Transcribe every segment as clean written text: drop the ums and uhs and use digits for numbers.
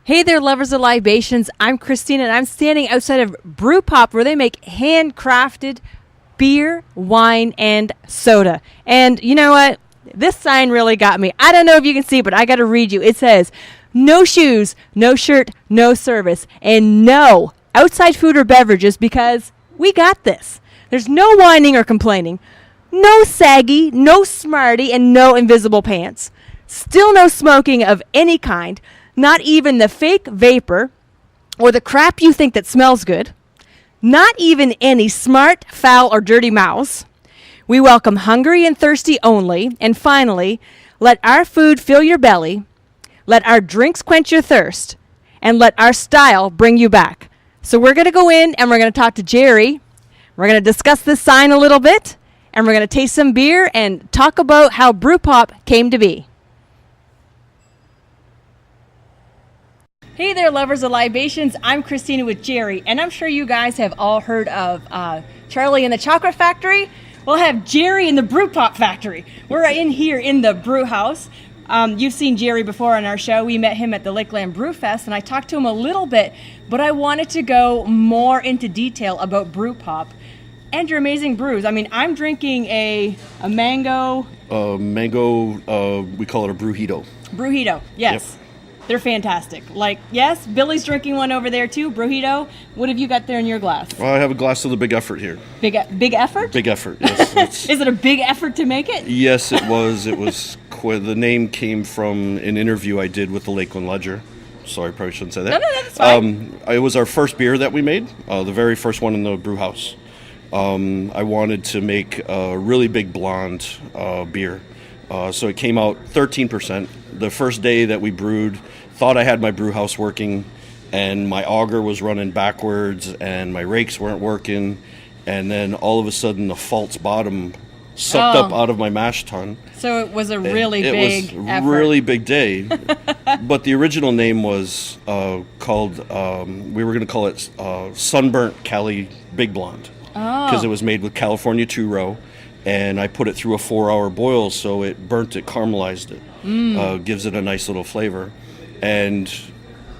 Hey there, lovers of libations. I'm Christine, and I'm standing outside of Brew POP, where they make handcrafted beer, wine, and soda. And you know what? This sign really got me. I don't know if you can see, but I got to read you. It says, no shoes, no shirt, no service, and no outside food or beverages, because we got this. There's no whining or complaining, no saggy, no smarty, and no invisible pants. Still no smoking of any kind. Not even the fake vapor or the crap you think that smells good. Not even any smart, foul, or dirty mouths. We welcome hungry and thirsty only. And finally, let our food fill your belly. Let our drinks quench your thirst. And let our style bring you back. So we're going to go in and we're going to talk to Jerry. We're going to discuss this sign a little bit. And we're going to taste some beer and talk about how Brew POP came to be. Hey there, lovers of libations. I'm Christina with Jerry, and I'm sure you guys have all heard of Charlie and the Chocolate Factory. We'll have Jerry in the Brew Pop Factory. We're in here in the Brew House. You've seen Jerry before on our show. We met him at the Lakeland Brew Fest, and I talked to him a little bit, but I wanted to go more into detail about Brew Pop and your amazing brews. I mean, I'm drinking a mango... we call it a brewito. Brewito, yes. Yep. They're fantastic. Like, yes, Billy's drinking one over there too, Brewito. What have you got there in your glass? Well, I have a glass of the Big Effort here. Big effort? Big Effort, yes. Is it a big effort to make it? Yes, it was. It was the name came from an interview I did with the Lakeland Ledger. Sorry, probably shouldn't say that. No, that's fine. It was our first beer that we made, the very first one in the Brew House. I wanted to make a really big blonde beer. So it came out 13%. The first day that we brewed, thought I had my brew house working, and my auger was running backwards, and my rakes weren't working, and then all of a sudden the false bottom sucked up out of my mash tun. So it was a really big effort. It was a really big day. But the original name was called, we were going to call it Sunburnt Cali Big Blonde, because it was made with California 2-row. And I put it through a 4-hour boil, so it burnt it, caramelized it, gives it a nice little flavor. And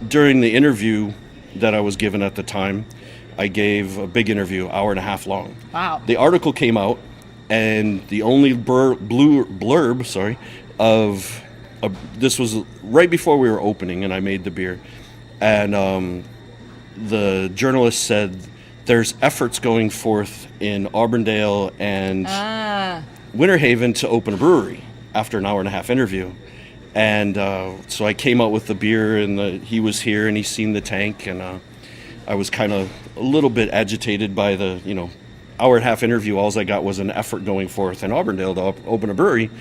during the interview that I was given at the time, I gave a big interview, hour and a half long. Wow. The article came out, and the only blurb, this was right before we were opening, and I made the beer. And the journalist said, there's efforts going forth in Auburndale and Winter Haven to open a brewery after an hour and a half interview. And so I came out with the beer, and he was here, and he's seen the tank, and I was kind of a little bit agitated by the, hour and a half interview. All I got was an effort going forth in Auburndale to open a brewery.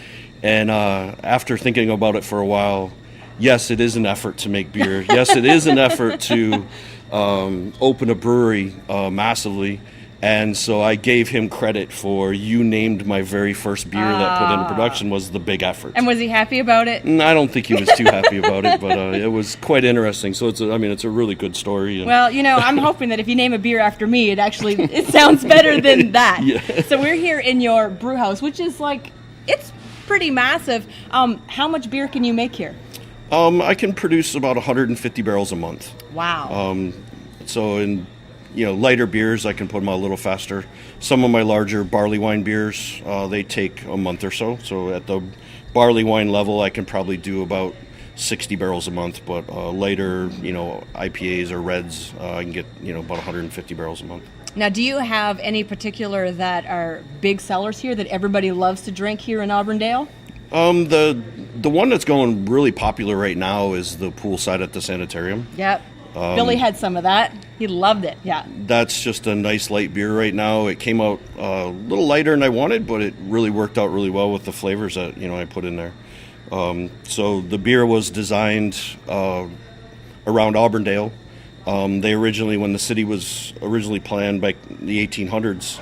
And after thinking about it for a while, yes, it is an effort to make beer. Yes, it is an effort to open a brewery massively. And so I gave him credit for, you named my very first beer that put into production was the Big Effort. And was he happy about it? I don't think he was too happy about it, but it was quite interesting. So it's a really good story. Well, I'm hoping that if you name a beer after me, it sounds better than that. Yeah. So we're here in your brew house, which is it's pretty massive. How much beer can you make here? I can produce about 150 barrels a month. Wow. So in lighter beers, I can put them out a little faster. Some of my larger barley wine beers, they take a month or so. So at the barley wine level, I can probably do about 60 barrels a month. But lighter, IPAs or reds, I can get, about 150 barrels a month. Now, do you have any particular that are big sellers here that everybody loves to drink here in Auburndale? The one that's going really popular right now is the Poolside at the Sanitarium. Yep. Billy had some of that. He loved it. Yeah. That's just a nice light beer right now. It came out a little lighter than I wanted, but it really worked out really well with the flavors that I put in there. So the beer was designed around Auburndale. They originally, when the city was originally planned by the 1800s,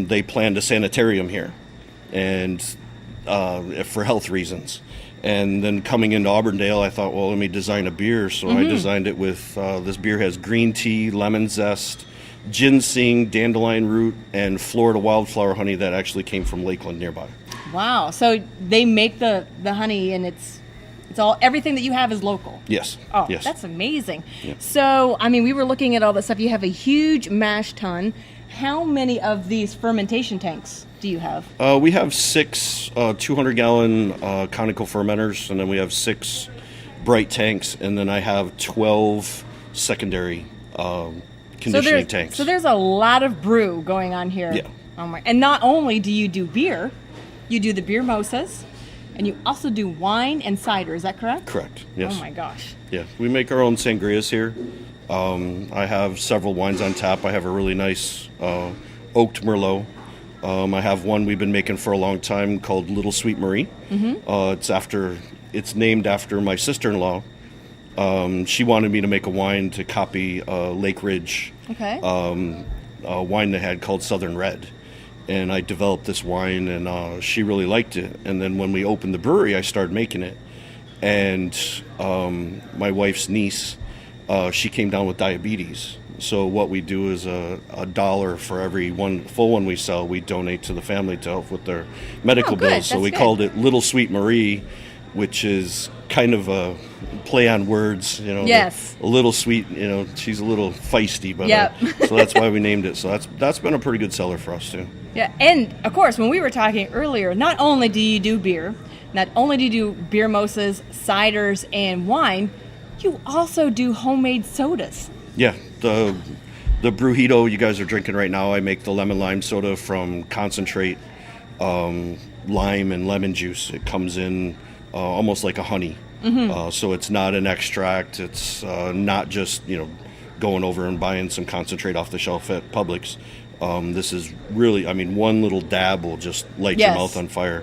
they planned a sanitarium here, and for health reasons. And then coming into Auburndale, I thought, well, let me design a beer. So I designed it with, this beer has green tea, lemon zest, ginseng, dandelion root, and Florida wildflower honey that actually came from Lakeland nearby. Wow. So they make the honey, and it's It's all, everything that you have is local. Yes. Oh, yes. that's amazing. Yeah. So, I mean, we were looking at all this stuff. You have a huge mash tun. How many of these fermentation tanks do you have? We have 6 200-gallon conical fermenters, and then we have 6 bright tanks, and then I have 12 secondary conditioning tanks. So there's a lot of brew going on here. Yeah. Oh my! And not only do you do beer, you do the beer mosas, and you also do wine and cider. Is that correct? Correct. Yes. Oh my gosh. Yeah, we make our own sangrias here. I have several wines on tap. I have a really nice oaked Merlot. I have one we've been making for a long time called Little Sweet Marie. Mm-hmm. It's named after my sister-in-law. She wanted me to make a wine to copy Lake Ridge. Okay. A wine they had called Southern Red. And I developed this wine, and she really liked it. And then when we opened the brewery, I started making it. And my wife's niece, she came down with diabetes. So what we do is $1 for every full one we sell, we donate to the family to help with their medical bills. So we called it Little Sweet Marie, which is kind of a play on words, Yes. A little sweet, she's a little feisty, but Yep. So that's why we named it. So that's been a pretty good seller for us too. Yeah, and of course, when we were talking earlier, not only do you do beer, not only do you do beer mosas, ciders, and wine, you also do homemade sodas. Yeah, the Brewhito you guys are drinking right now, I make the lemon lime soda from concentrate lime and lemon juice. It comes in almost like a honey. Mm-hmm. So it's not an extract. It's not just, going over and buying some concentrate off the shelf at Publix. This is really, one little dab will just light your mouth on fire.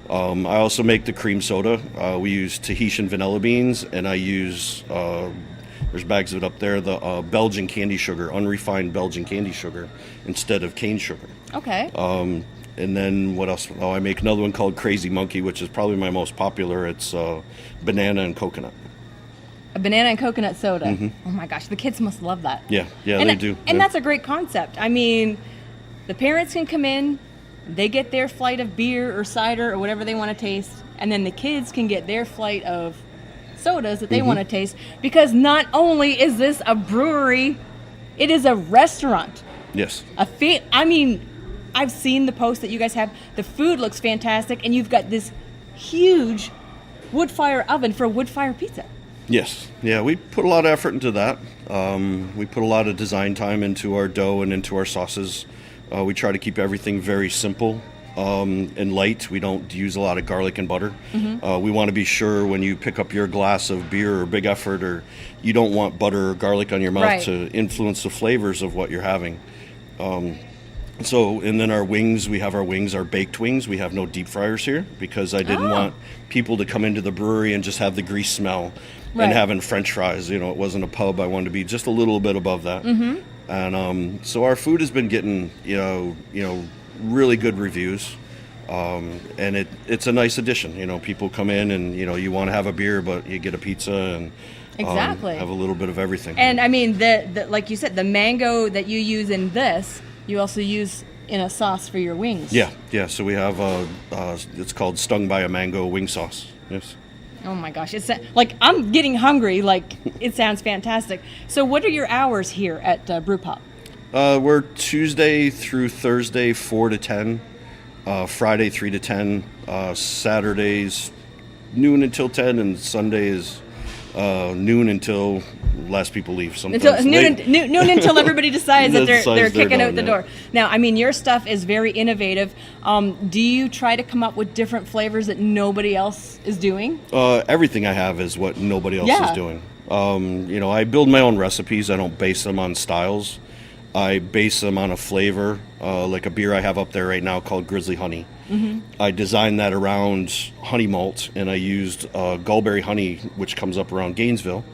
I also make the cream soda. We use Tahitian vanilla beans, and I use, there's bags of it up there, the Belgian candy sugar, unrefined Belgian candy sugar instead of cane sugar. Okay. And then what else? I make another one called Crazy Monkey, which is probably my most popular. It's banana and coconut. A banana and coconut soda. Mm-hmm. Oh my gosh, the kids must love that. Yeah, they do. And that's a great concept. The parents can come in, they get their flight of beer or cider or whatever they want to taste, and then the kids can get their flight of sodas that they want to taste, because not only is this a brewery, it is a restaurant. Yes. I've seen the post that you guys have. The food looks fantastic, and you've got this huge wood fire oven for wood fire pizza. Yes. Yeah, we put a lot of effort into that. We put a lot of design time into our dough and into our sauces. We try to keep everything very simple and light. We don't use a lot of garlic and butter. Mm-hmm. We want to be sure when you pick up your glass of beer or Big Effort, or you don't want butter or garlic on your mouth to influence the flavors of what you're having. And then our wings, our baked wings. We have no deep fryers here because I didn't want people to come into the brewery and just have the grease smell and having French fries. It wasn't a pub. I wanted to be just a little bit above that. Mm-hmm. And so our food has been getting, really good reviews. And it's a nice addition. People come in and, you want to have a beer, but you get a pizza and exactly have a little bit of everything. And the like you said, the mango that you use in this, you also use in a sauce for your wings. Yeah. So we have it's called Stung by a Mango wing sauce. Yes. Oh my gosh, it's like I'm getting hungry. Like it sounds fantastic. So, what are your hours here at Brew Pop? We're Tuesday through Thursday 4 to 10, Friday 3 to 10, Saturdays noon until 10, and Sundays noon until last people leave. Sometimes noon until everybody decides that they're kicking out the door. Now, your stuff is very innovative. Do you try to come up with different flavors that nobody else is doing? Everything I have is what nobody else is doing. I build my own recipes. I don't base them on styles. I base them on a flavor, like a beer I have up there right now called Grizzly Honey. Mm-hmm. I designed that around honey malt, and I used Gulberry honey, which comes up around Gainesville,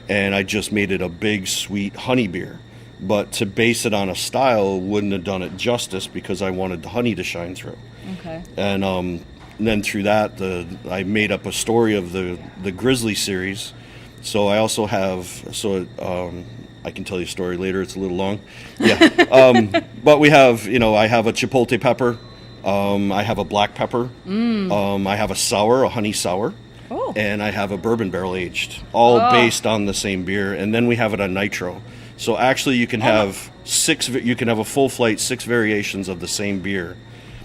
and I just made it a big, sweet honey beer. But to base it on a style wouldn't have done it justice because I wanted the honey to shine through. Okay. And then through that, I made up a story of the Grizzly Series. So I also have, I can tell you a story later. It's a little long. Yeah. But we have, I have a chipotle pepper. I have a black pepper. I have a honey sour. Oh. and I have a bourbon barrel aged, all based on the same beer, and then we have it on nitro. So actually, you can have you can have a full flight, 6 variations of the same beer.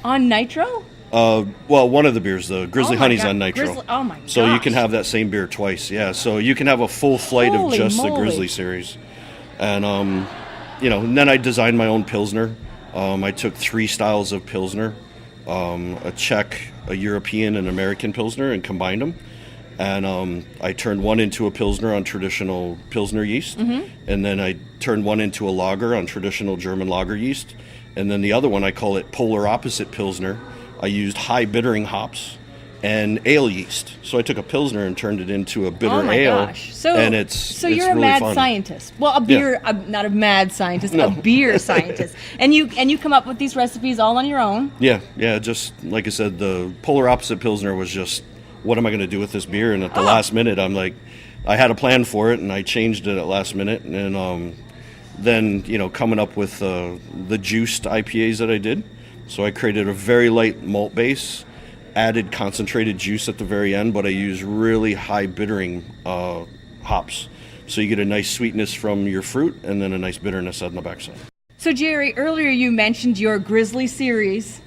On nitro? Well, one of the beers, the Grizzly Honey's on nitro. Oh my gosh. So you can have that same beer twice. Yeah. So you can have a full flight of just the Grizzly Series, and and then I designed my own Pilsner. I took 3 styles of Pilsner, a Czech, a European, and American Pilsner, and combined them. And I turned one into a Pilsner on traditional Pilsner yeast, and then I turned one into a lager on traditional German lager yeast, and then the other one, I call it polar opposite Pilsner. I used high bittering hops and ale yeast. So I took a Pilsner and turned it into a bitter ale. Oh my gosh. So, and it's you're really a mad fun. scientist. Well, a beer, not a mad scientist, a beer scientist. And you come up with these recipes all on your own? Yeah. Just like I said, the polar opposite Pilsner was just, what am I going to do with this beer? And at the last minute, I'm like, I had a plan for it, and I changed it at last minute. And then, coming up with the juiced IPAs that I did. So I created a very light malt base, added concentrated juice at the very end, but I use really high bittering hops. So you get a nice sweetness from your fruit and then a nice bitterness on the backside. So Jerry, earlier you mentioned your Grizzly Series.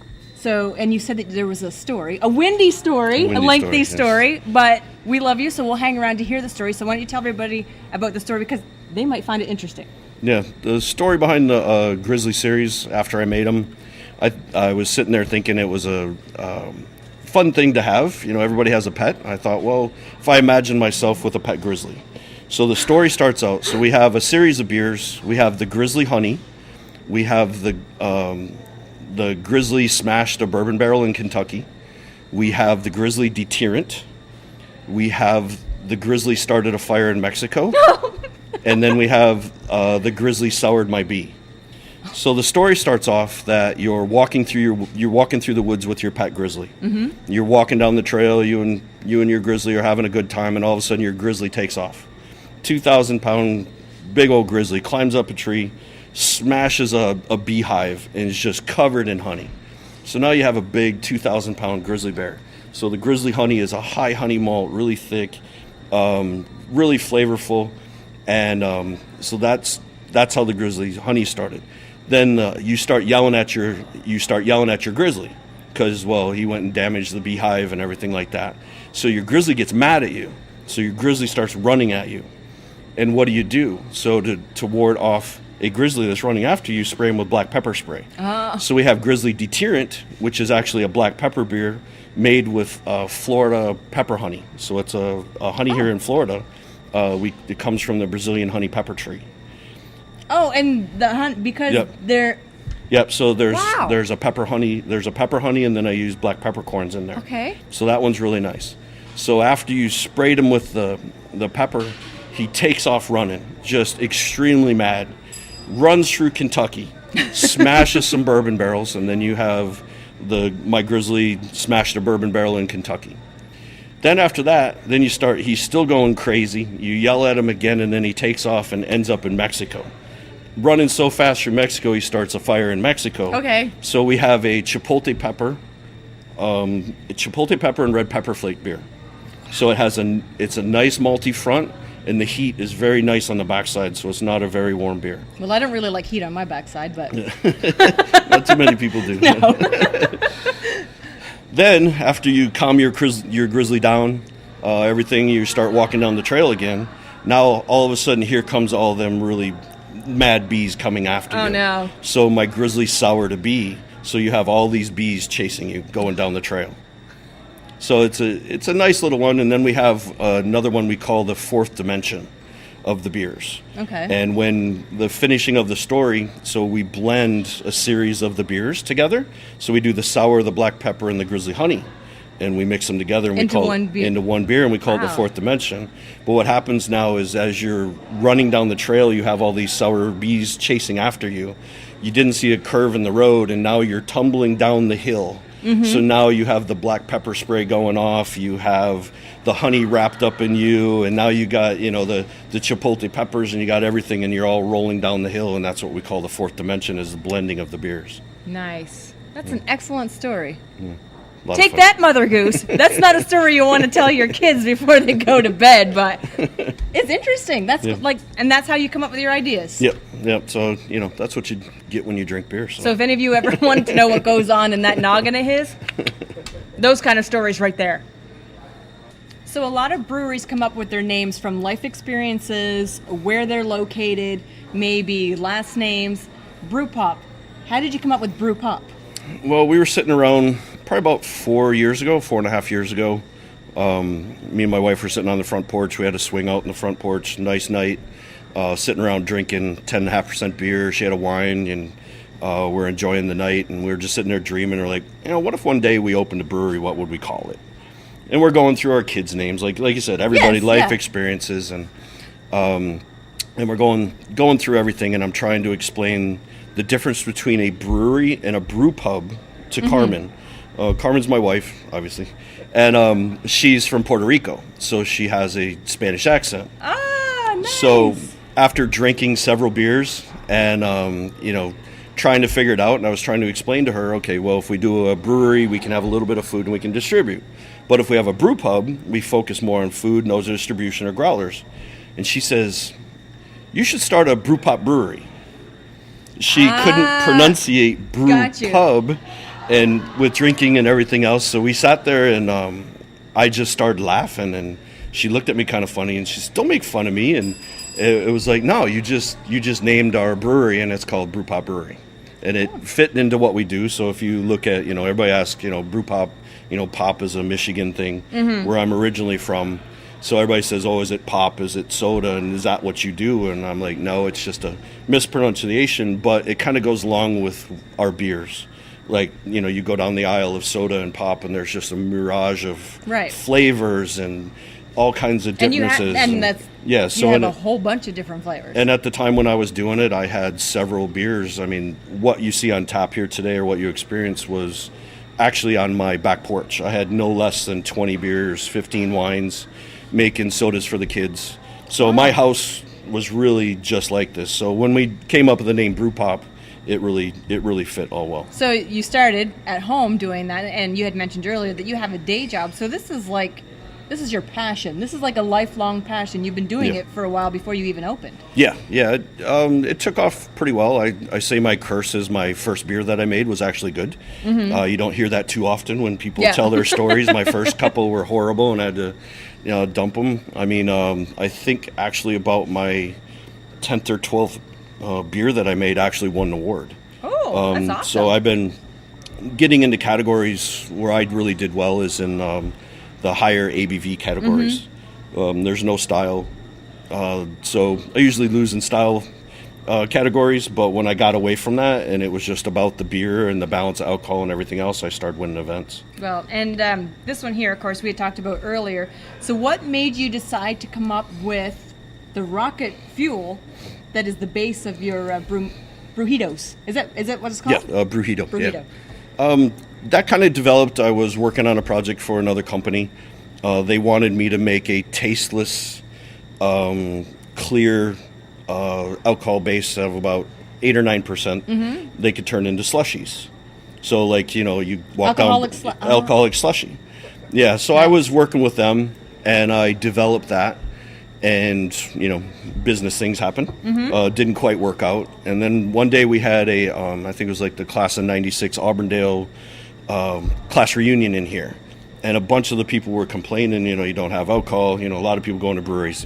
And you said that there was a story, a windy story, a lengthy story, but we love you, so we'll hang around to hear the story. So why don't you tell everybody about the story, because they might find it interesting. Yeah, the story behind the Grizzly Series, after I made them, I was sitting there thinking it was a fun thing to have. Everybody has a pet. I thought, well, if I imagine myself with a pet grizzly. So the story starts out. So we have a series of beers. We have the Grizzly Honey. We have the Grizzly Smashed a Bourbon Barrel in Kentucky. We have the Grizzly Deterrent. We have the Grizzly Started a Fire in Mexico. And then we have the Grizzly Soured My Bee. So the story starts off that you're walking through the woods with your pet grizzly. Mm-hmm. You're walking down the trail. You and your grizzly are having a good time, and all of a sudden your grizzly takes off. 2,000-pound big old grizzly climbs up a tree, smashes a beehive, and is just covered in honey. So now you have a big 2,000-pound grizzly bear. So the Grizzly Honey is a high honey malt, really thick, really flavorful, and so that's how the Grizzly Honey started. Then you start yelling at your grizzly because, well, he went and damaged the beehive and everything like that. So your grizzly gets mad at you. So your grizzly starts running at you. And what do? So to ward off a grizzly that's running after you, spray him with black pepper spray. So we have Grizzly Deterrent, which is actually a black pepper beer made with Florida pepper honey. So it's a honey here in Florida. It comes from the Brazilian honey pepper tree. Oh, and the hunt because they're. Yep. So there's a pepper honey. There's a pepper honey, and then I use black peppercorns in there. Okay. So that one's really nice. So after you sprayed him with the pepper, he takes off running, just extremely mad, runs through Kentucky, smashes some bourbon barrels, and then you have my grizzly smashed a bourbon barrel in Kentucky. Then after that, he's still going crazy. You yell at him again, and then he takes off and ends up in Mexico. Running so fast through Mexico, he starts a fire in Mexico. Okay. So we have a chipotle pepper and red pepper flake beer. So it's a nice malty front, and the heat is very nice on the backside, so it's not a very warm beer. Well, I don't really like heat on my backside, but... Not too many people do. No. Then, after you calm your grizzly down, everything, you start walking down the trail again. Now, all of a sudden, here comes all them really mad bees coming after you. Oh, no. So my grizzly soured a bee. So you have all these bees chasing you going down the trail. So it's a nice little one. And then we have another one we call the fourth dimension of the beers. Okay. And when the finishing of the story, so we blend a series of the beers together. So we do the sour, the black pepper, and the Grizzly Honey. And we mix them together and into one beer, and we call it the fourth dimension. But what happens now is as you're running down the trail, you have all these sour bees chasing after you. You didn't see a curve in the road, and now you're tumbling down the hill. Mm-hmm. So now you have the black pepper spray going off, you have the honey wrapped up in you, and now you got, the chipotle peppers, and you got everything, and you're all rolling down the hill, and that's what we call the fourth dimension, is the blending of the beers. Nice. That's an excellent story. Take that, Mother Goose. That's not a story you want to tell your kids before they go to bed, but it's interesting. That's and that's how you come up with your ideas. Yep. So, that's what you get when you drink beer. So if any of you ever wanted to know what goes on in that noggin of his, those kind of stories right there. So a lot of breweries come up with their names from life experiences, where they're located, maybe last names. Brew Pop. How did you come up with Brew Pop? Well, we were sitting around probably about 4.5 years ago. Me and my wife were sitting on the front porch. We had a swing out in the front porch. Nice night. Sitting around drinking 10.5% beer. She had a wine, and we're enjoying the night. And we were just sitting there dreaming. We're like, what if one day we opened a brewery? What would we call it? And we're going through our kids' names, like you said, everybody life experiences, and we're going through everything. And I'm trying to explain the difference between a brewery and a brew pub to Carmen. Carmen's my wife, obviously, and she's from Puerto Rico, so she has a Spanish accent. Ah, nice. So after drinking several beers and trying to figure it out, and I was trying to explain to her, okay, well, if we do a brewery, we can have a little bit of food and we can distribute. But if we have a brew pub, we focus more on food, no distribution or growlers. And she says, you should start a brew pop brewery. She couldn't pronunciate brew pub, and with drinking and everything else. So we sat there, and I just started laughing, and she looked at me kind of funny, and she said, don't make fun of me. And it was like, no, you just named our brewery, and it's called Brew Pop Brewery. And it fit into what we do. So if you look at, everybody asks, brew pop, pop is a Michigan thing where I'm originally from. So everybody says, oh, is it pop? Is it soda? And is that what you do? And I'm like, no, it's just a mispronunciation, but it kind of goes along with our beers. Like, you go down the aisle of soda and pop, and there's just a mirage of flavors and all kinds of differences. You have a whole bunch of different flavors. And at the time when I was doing it, I had several beers. I mean, what you see on tap here today, or what you experienced, was actually on my back porch. I had no less than 20 beers, 15 wines, making sodas for the kids. So my house was really just like this. So when we came up with the name Brew Pop, it really fit all well. So you started at home doing that, and you had mentioned earlier that you have a day job. So this is your passion. This is like a lifelong passion. You've been doing it for a while before you even opened. Yeah. It took off pretty well. I say my curse is my first beer that I made was actually good. You don't hear that too often when people tell their stories. My first couple were horrible, and I had to dump them. I mean, I think actually about my 10th or 12th beer that I made actually won an award. Oh, that's awesome. So I've been getting into categories where I really did well is in the higher ABV categories. There's no style. So I usually lose in style categories, but when I got away from that and it was just about the beer and the balance of alcohol and everything else, I started winning events. Well, and this one here, of course, we had talked about earlier. So what made you decide to come up with the rocket fuel that is the base of your Brewhitos? Is that what it's called? Yeah, Brewhito. Yeah. That kind of developed. I was working on a project for another company. They wanted me to make a tasteless, clear alcohol base of about 8 or 9%. They could turn into slushies. So, like, you walk alcoholic slushy. Yeah. So I was working with them, and I developed that. And business things happen. Didn't quite work out. And then one day we had a I think it was like the class of '96 Auburndale class reunion in here, and a bunch of the people were complaining. You don't have alcohol. A lot of people going to breweries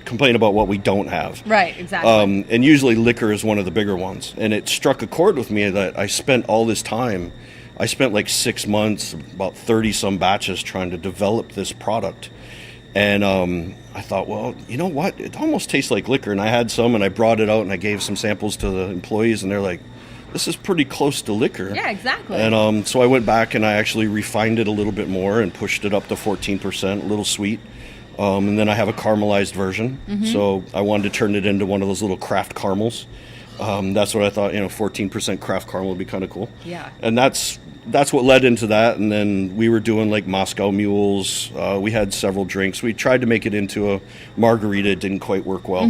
complain about what we don't have. Right, exactly. And usually liquor is one of the bigger ones. And it struck a chord with me that I spent all this time. I spent like 6 months, about 30 some batches, trying to develop this product. And I thought, well, you know what? It almost tastes like liquor. And I had some, and I brought it out, and I gave some samples to the employees, and they're like, this is pretty close to liquor. Yeah, exactly. And so I went back, and I actually refined it a little bit more and pushed it up to 14%, a little sweet. And then I have a caramelized version. So I wanted to turn it into one of those little craft caramels. That's what I thought, 14% craft caramel would be kind of cool. Yeah. And that's what led into that. And then we were doing like Moscow mules. We had several drinks. We tried to make it into a margarita. It didn't quite work well.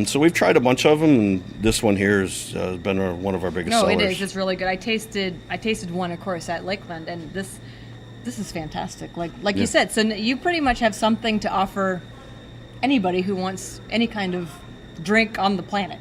So we've tried a bunch of them, and this one here has been one of our biggest sellers. No, it is. It's really good. I tasted one, of course, at Lakeland, and This is fantastic. Like you said, so you pretty much have something to offer anybody who wants any kind of drink on the planet.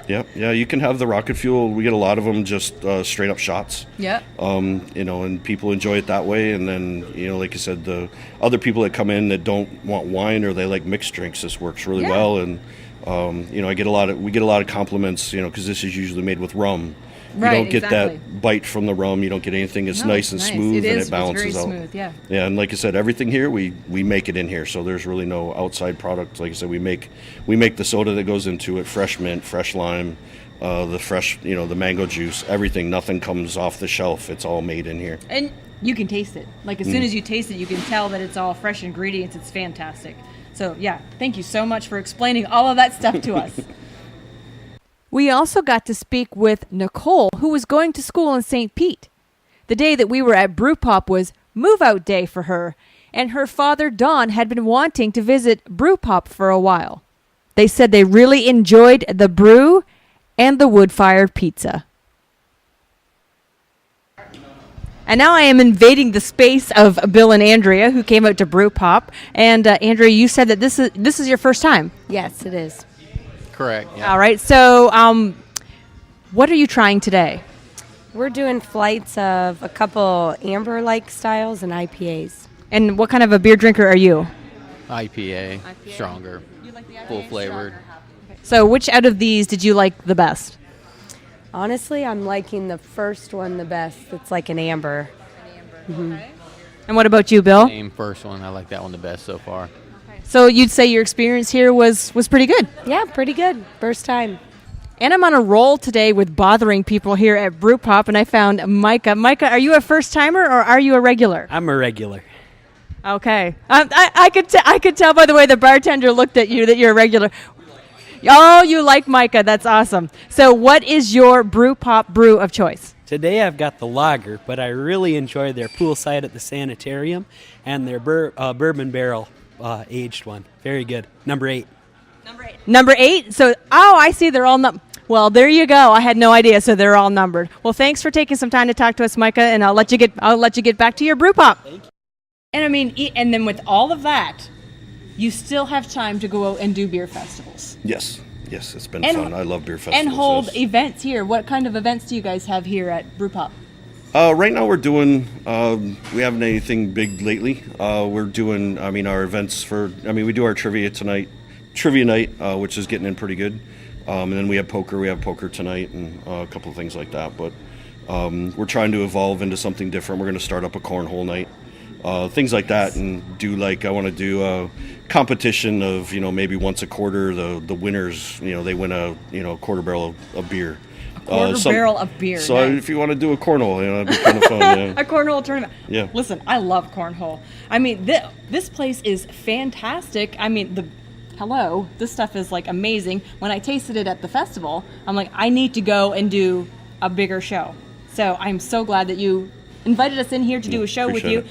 Yeah. You can have the rocket fuel. We get a lot of them just straight up shots. Yeah. And people enjoy it that way. And then, like you said, the other people that come in that don't want wine or they like mixed drinks, this works really well. And we get a lot of compliments, because this is usually made with rum. You don't get that bite from the rum. You don't get anything. It's nice and smooth, and it balances out. Smooth, yeah. Yeah, and like I said, everything here we make it in here, so there's really no outside product. Like I said, we make the soda that goes into it, fresh mint, fresh lime, the fresh, the mango juice, everything. Nothing comes off the shelf. It's all made in here. And you can taste it. Like as soon as you taste it, you can tell that it's all fresh ingredients. It's fantastic. So yeah, thank you so much for explaining all of that stuff to us. We also got to speak with Nicole, who was going to school in St. Pete. The day that we were at Brew Pop was move-out day for her, and her father, Don, had been wanting to visit Brew Pop for a while. They said they really enjoyed the brew and the wood-fired pizza. And now I am invading the space of Bill and Andrea, who came out to Brew Pop. And Andrea, you said that this is your first time. Yes, it is. Correct. Yeah. All right. So, what are you trying today? We're doing flights of a couple amber-like styles and IPAs. And what kind of a beer drinker are you? IPA. Stronger, full flavored. So, which out of these did you like the best? Honestly, I'm liking the first one the best. It's like an amber. Okay. And what about you, Bill? Same first one. I like that one the best so far. So you'd say your experience here was pretty good? Yeah, pretty good. First time. And I'm on a roll today with bothering people here at Brew Pop, and I found Mica. Mica, are you a first-timer or are you a regular? I'm a regular. Okay. I could tell by the way the bartender looked at you that you're a regular. Oh, you like Mica. That's awesome. So what is your Brew Pop brew of choice? Today I've got the lager, but I really enjoy their Poolside at the Sanitarium and their bourbon barrel aged one. Very good. Number 8. Number 8? So, I see they're all well, there you go. I had no idea, so they're all numbered. Well, thanks for taking some time to talk to us, Mica, and I'll let you get back to your Brew Pop. Thank you. And I mean, and then with all of that, you still have time to go out and do beer festivals. Yes, it's been fun. I love beer festivals. And hold events here. What kind of events do you guys have here at Brew Pop? Right now we're doing, we haven't anything big lately. We're doing, our events we do our trivia night, which is getting in pretty good. And then we have poker tonight and a couple of things like that. But we're trying to evolve into something different. We're going to start up a cornhole night, things like that, and I want to do a competition of, maybe once a quarter, the winners, they win a quarter barrel of beer. Barrel of beer. So if you want to do a cornhole, it'd be kind of fun. Yeah. A cornhole tournament. Yeah. Listen, I love cornhole. I mean, this place is fantastic. I mean, this stuff is like amazing. When I tasted it at the festival, I'm like, I need to go and do a bigger show. So I'm so glad that you invited us in here to do a show with you.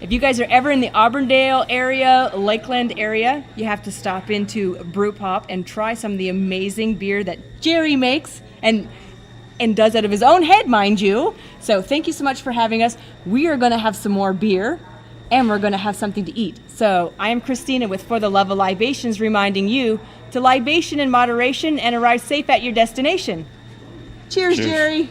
If you guys are ever in the Auburndale area, Lakeland area, you have to stop into Brew Pop and try some of the amazing beer that Jerry makes and does out of his own head, mind you. So thank you so much for having us. We are going to have some more beer, and we're going to have something to eat. So I am Christina with For the Love of Libations, reminding you to libation in moderation and arrive safe at your destination. Cheers. Jerry.